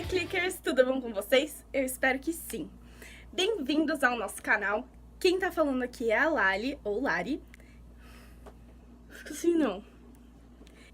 Clickers, tudo bom com vocês? Eu espero que sim. Bem-vindos ao nosso canal. Quem tá falando aqui é a Lali, ou Lari. Assim não.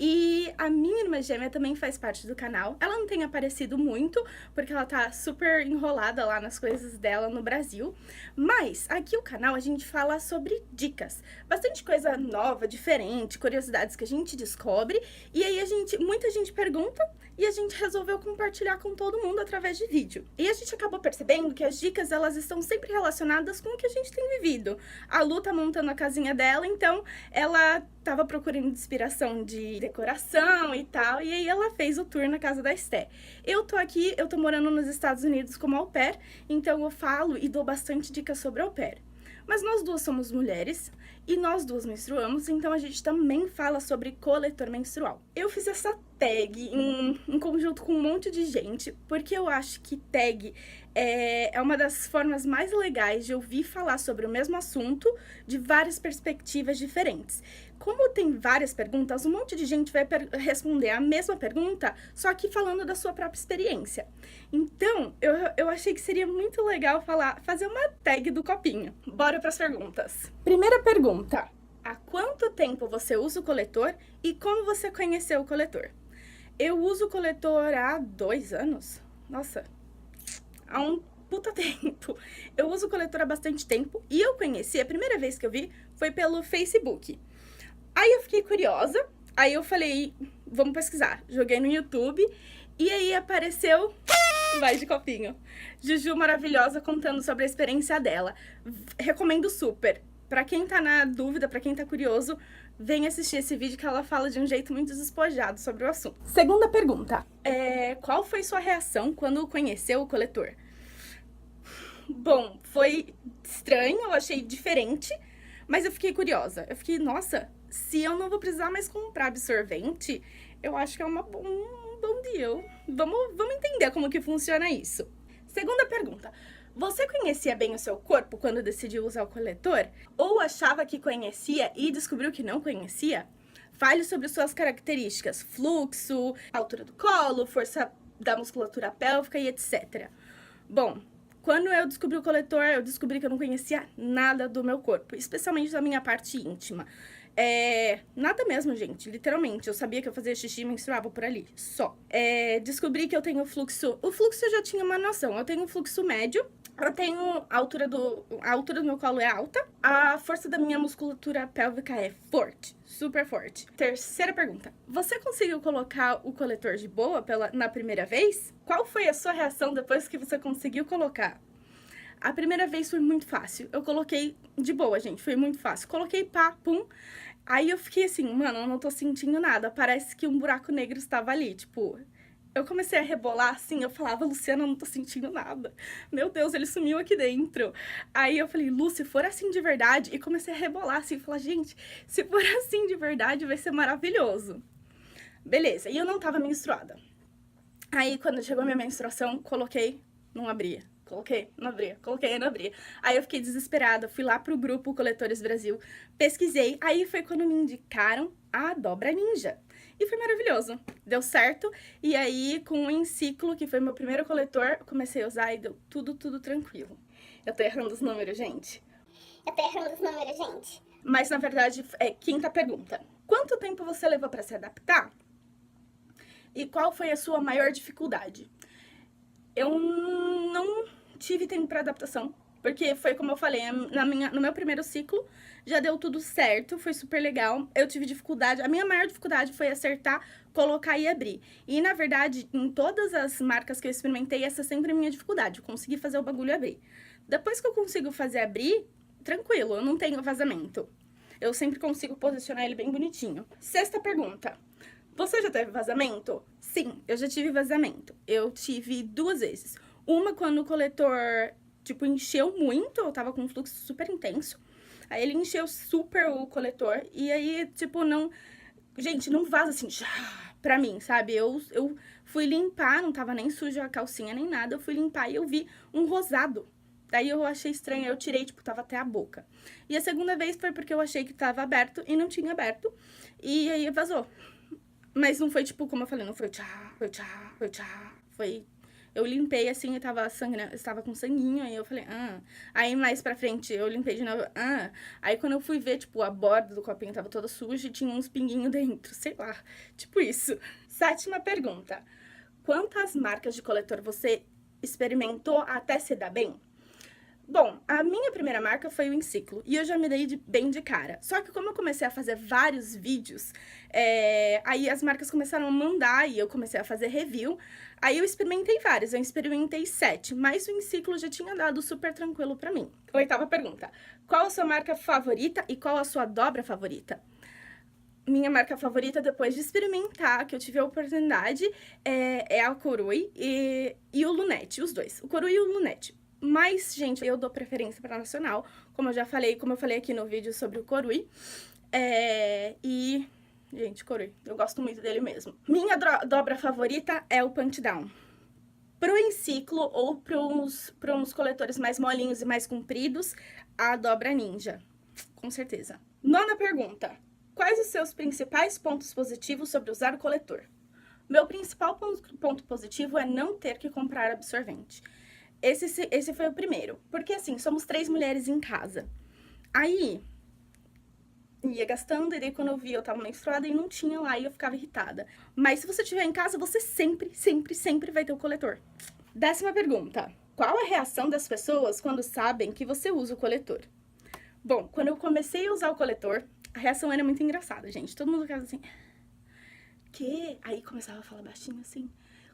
E a minha irmã gêmea também faz parte do canal. Ela não tem aparecido muito, porque ela tá super enrolada lá nas coisas dela no Brasil. Mas aqui o canal a gente fala sobre dicas. Bastante coisa nova, diferente, curiosidades que a gente descobre. E aí muita gente pergunta e a gente resolveu compartilhar com todo mundo através de vídeo. E a gente acabou percebendo que as dicas, elas estão sempre relacionadas com o que a gente tem vivido. A Lu tá montando a casinha dela, então ela tava procurando inspiração de decoração e tal, e aí ela fez o tour na casa da Esté. Eu tô morando nos Estados Unidos como au pair, então eu falo e dou bastante dicas sobre au pair. Mas nós duas somos mulheres e nós duas menstruamos, então a gente também fala sobre coletor menstrual. Eu fiz essa tag em conjunto com um monte de gente, porque eu acho que tag é uma das formas mais legais de ouvir falar sobre o mesmo assunto de várias perspectivas diferentes. Como tem várias perguntas, um monte de gente vai responder a mesma pergunta, só que falando da sua própria experiência. Então, eu achei que seria muito legal fazer uma tag do copinho. Bora para as perguntas. Primeira pergunta: há quanto tempo você usa o coletor e como você conheceu o coletor? Eu uso o coletor há 2 anos. Nossa, há um puta tempo. Eu uso o coletor há bastante tempo e eu conheci, a primeira vez que eu vi foi pelo Facebook. Aí eu fiquei curiosa, aí eu falei, vamos pesquisar. Joguei no YouTube e aí apareceu, vai de copinho, Juju maravilhosa contando sobre a experiência dela. Recomendo super. Pra quem tá na dúvida, pra quem tá curioso, vem assistir esse vídeo que ela fala de um jeito muito despojado sobre o assunto. Segunda pergunta, qual foi sua reação quando conheceu o coletor? Bom, foi estranho, eu achei diferente, mas eu fiquei curiosa. Eu fiquei, nossa, se eu não vou precisar mais comprar absorvente, eu acho que é um bom deal. Vamos entender como que funciona isso. Segunda pergunta. Você conhecia bem o seu corpo quando decidiu usar o coletor? Ou achava que conhecia e descobriu que não conhecia? Fale sobre suas características, fluxo, altura do colo, força da musculatura pélvica e etc. Bom, quando eu descobri o coletor, eu descobri que eu não conhecia nada do meu corpo, especialmente da minha parte íntima. Nada mesmo, gente, literalmente. Eu sabia que eu fazia xixi e menstruava por ali, só. Descobri que eu tenho fluxo... O fluxo eu já tinha uma noção. Eu tenho um fluxo médio, eu tenho a altura do meu colo é alta, a força da minha musculatura pélvica é forte, super forte. Terceira pergunta. Você conseguiu colocar o coletor de boa na primeira vez? Qual foi a sua reação depois que você conseguiu colocar? A primeira vez foi muito fácil. Eu coloquei de boa, gente. Foi muito fácil. Coloquei pá, pum. Aí eu fiquei assim, mano, eu não tô sentindo nada. Parece que um buraco negro estava ali. Tipo, eu comecei a rebolar assim. Eu falava, Luciana, eu não tô sentindo nada. Meu Deus, ele sumiu aqui dentro. Aí eu falei, Lu, se for assim de verdade. E comecei a rebolar assim. Falar, gente, se for assim de verdade, vai ser maravilhoso. Beleza. E eu não tava menstruada. Aí quando chegou a minha menstruação, coloquei, não abria. Coloquei, não abria, coloquei, não abria. Aí eu fiquei desesperada, fui lá pro grupo Coletores Brasil, pesquisei, aí foi quando me indicaram a Dobra Ninja. E foi maravilhoso, deu certo. E aí, com o Enciclo, que foi meu primeiro coletor, comecei a usar e deu tudo tranquilo. Eu tô errando os números, gente. Mas, na verdade, quinta pergunta. Quanto tempo você levou pra se adaptar? E qual foi a sua maior dificuldade? Eu não tive tempo para adaptação, porque foi como eu falei, no meu primeiro ciclo já deu tudo certo, foi super legal. Eu tive dificuldade, a minha maior dificuldade foi acertar, colocar e abrir. E na verdade, em todas as marcas que eu experimentei, essa é sempre a minha dificuldade, eu consegui fazer o bagulho abrir. Depois que eu consigo fazer abrir, tranquilo, eu não tenho vazamento. Eu sempre consigo posicionar ele bem bonitinho. Sexta pergunta. Você já teve vazamento? Sim, eu já tive vazamento. Eu tive 2 vezes. Uma quando o coletor, tipo, encheu muito, eu tava com um fluxo super intenso. Aí ele encheu super o coletor e aí, tipo, não... Gente, não vaza assim, já, pra mim, sabe? Eu fui limpar, não tava nem suja a calcinha nem nada. Eu fui limpar e eu vi um rosado. Daí eu achei estranho, eu tirei, tipo, tava até a boca. E a segunda vez foi porque eu achei que tava aberto e não tinha aberto. E aí vazou. Mas não foi, tipo, como eu falei, não foi tchá, foi tchá, foi tchá. Foi Eu limpei assim e tava sangrando, estava com sanguinho, aí eu falei, Aí mais pra frente eu limpei de novo, Aí quando eu fui ver, tipo, a borda do copinho tava toda suja e tinha uns pinguinhos dentro, sei lá, tipo isso. 7ª pergunta. Quantas marcas de coletor você experimentou até se dar bem? Bom, a minha primeira marca foi o Enciclo, e eu já me dei bem de cara. Só que como eu comecei a fazer vários vídeos, aí as marcas começaram a mandar e eu comecei a fazer review. Aí eu experimentei vários, eu experimentei 7, mas o Enciclo já tinha dado super tranquilo pra mim. 8ª pergunta. Qual a sua marca favorita e qual a sua dobra favorita? Minha marca favorita, depois de experimentar, que eu tive a oportunidade, é a Corui e o Lunete, os dois. O Corui e o Lunete. Mas, gente, eu dou preferência para nacional, como eu falei aqui no vídeo sobre o Corui. Gente, Corui, eu gosto muito dele mesmo. Minha dobra favorita é o Punch Down. Pro Enciclo ou para uns coletores mais molinhos e mais compridos, a dobra Ninja, com certeza. 9ª pergunta. Quais os seus principais pontos positivos sobre usar o coletor? Meu principal ponto positivo é não ter que comprar absorvente. Esse foi o primeiro, porque assim, somos 3 mulheres em casa. Aí, ia gastando, e daí quando eu vi, eu tava menstruada e não tinha lá, e eu ficava irritada. Mas se você tiver em casa, você sempre, sempre, sempre vai ter o coletor. 10ª pergunta. Qual a reação das pessoas quando sabem que você usa o coletor? Bom, quando eu comecei a usar o coletor, a reação era muito engraçada, gente. Todo mundo ficava assim, que? Aí começava a falar baixinho assim,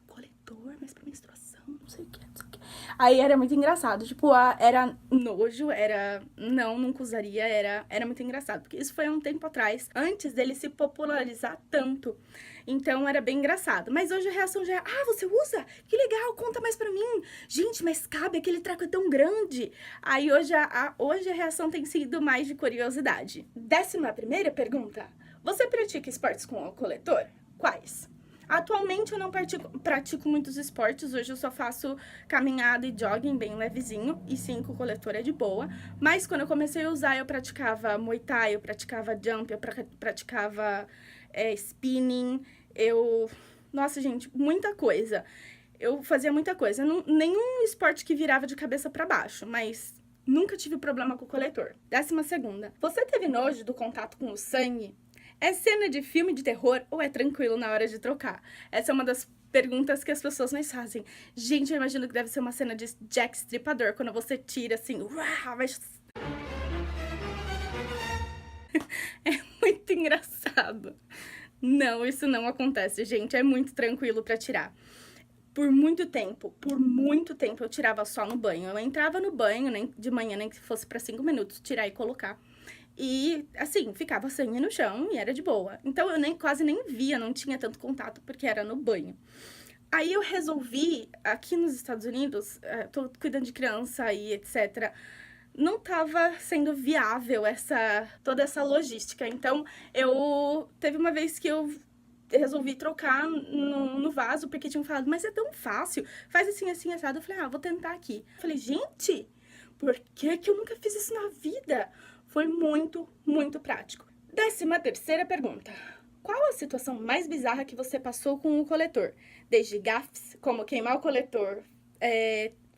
coletor, mas pra menstruação, não sei o que, não sei o que. Aí era muito engraçado, tipo, era nojo, era, não, nunca usaria, era muito engraçado. Porque isso foi há um tempo atrás, antes dele se popularizar tanto. Então era bem engraçado. Mas hoje a reação já é, você usa? Que legal, conta mais pra mim. Gente, mas cabe, aquele traco é tão grande. Aí hoje a reação tem sido mais de curiosidade. 11ª pergunta. Você pratica esportes com o coletor? Quais? Atualmente eu não pratico muitos esportes, hoje eu só faço caminhada e jogging bem levezinho, e sim, com o coletor é de boa. Mas quando eu comecei a usar, eu praticava Muay Thai, eu praticava jump, eu praticava spinning, Nossa, gente, muita coisa. Eu fazia muita coisa, nenhum esporte que virava de cabeça pra baixo, mas nunca tive problema com o coletor. 12ª. Você teve nojo do contato com o sangue? É cena de filme de terror ou é tranquilo na hora de trocar? Essa é uma das perguntas que as pessoas mais fazem. Gente, eu imagino que deve ser uma cena de Jack Stripador, quando você tira assim, vai... É muito engraçado. Não, isso não acontece, gente. É muito tranquilo pra tirar. Por muito tempo eu tirava só no banho. Eu entrava no banho, nem de manhã, nem que fosse pra 5 minutos, tirar e colocar. E, assim, ficava sangue no chão e era de boa. Então, eu quase nem via, não tinha tanto contato, porque era no banho. Aí, eu resolvi, aqui nos Estados Unidos, tô cuidando de criança e etc., não tava sendo viável toda essa logística. Então, teve uma vez que eu resolvi trocar no vaso, porque tinham falado, mas é tão fácil, faz assim, assim, assado. Eu falei, vou tentar aqui. Eu falei, gente, por que eu nunca fiz isso na vida? Foi muito, muito prático. 13ª pergunta. Qual a situação mais bizarra que você passou com o coletor? Desde gafes, como queimar o coletor,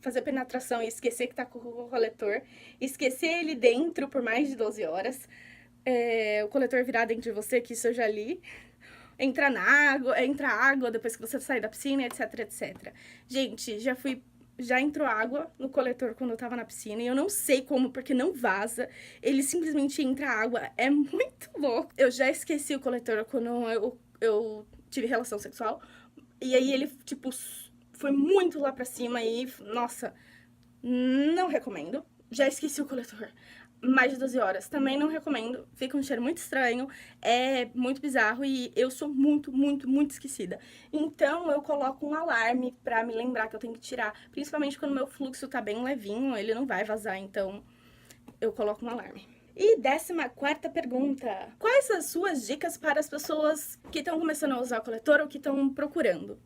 fazer penetração e esquecer que tá com o coletor, esquecer ele dentro por mais de 12 horas, o coletor virar dentro de você, que isso eu já li, entra água depois que você sai da piscina, etc, etc. Gente, já entrou água no coletor quando eu tava na piscina, e eu não sei como, porque não vaza, ele simplesmente entra água, é muito louco. Eu já esqueci o coletor quando eu tive relação sexual, e aí ele, tipo, foi muito lá pra cima e, nossa, não recomendo. Já esqueci o coletor. Mais de 12 horas. Também não recomendo. Fica um cheiro muito estranho. É muito bizarro e eu sou muito, muito, muito esquecida. Então, eu coloco um alarme pra me lembrar que eu tenho que tirar. Principalmente quando o meu fluxo tá bem levinho, ele não vai vazar, então eu coloco um alarme. E 14ª pergunta. Quais as suas dicas para as pessoas que estão começando a usar o coletor ou que estão procurando?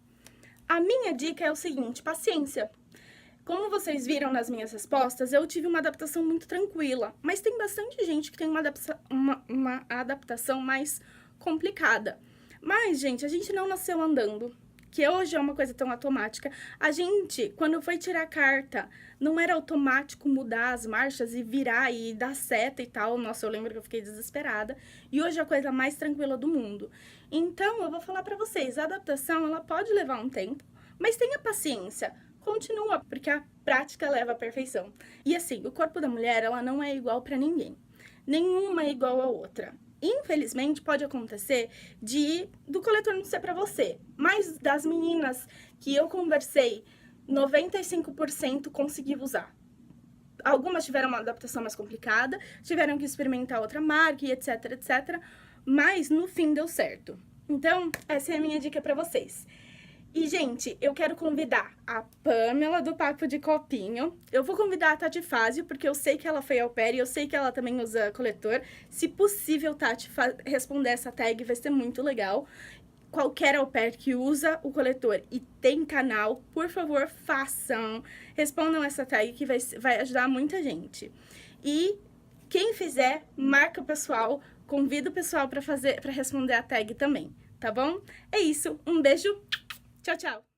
A minha dica é o seguinte, paciência. Como vocês viram nas minhas respostas, eu tive uma adaptação muito tranquila, mas tem bastante gente que tem uma adaptação mais complicada. Mas, gente, a gente não nasceu andando. que hoje é uma coisa tão automática. A gente, quando foi tirar a carta, não era automático mudar as marchas e virar e dar seta e tal. Nossa, eu lembro que eu fiquei desesperada. E hoje é a coisa mais tranquila do mundo. Então, eu vou falar pra vocês, a adaptação, ela pode levar um tempo, mas tenha paciência. Continua, porque a prática leva à perfeição. E assim, o corpo da mulher, ela não é igual pra ninguém. Nenhuma é igual à outra. Infelizmente, pode acontecer do coletor não ser pra você. Mas das meninas que eu conversei, 95% conseguiu usar. Algumas tiveram uma adaptação mais complicada, tiveram que experimentar outra marca e etc, etc. Mas no fim deu certo. Então, essa é a minha dica pra vocês. E, gente, eu quero convidar a Pamela do Papo de Copinho. Eu vou convidar a Tati Fázio, porque eu sei que ela foi au pair e eu sei que ela também usa coletor. Se possível, Tati, responder essa tag vai ser muito legal. Qualquer au pair que usa o coletor e tem canal, por favor, façam. Respondam essa tag que vai ajudar muita gente. E quem fizer, marca o pessoal, convida o pessoal para responder a tag também, tá bom? É isso, um beijo. Tchau, tchau!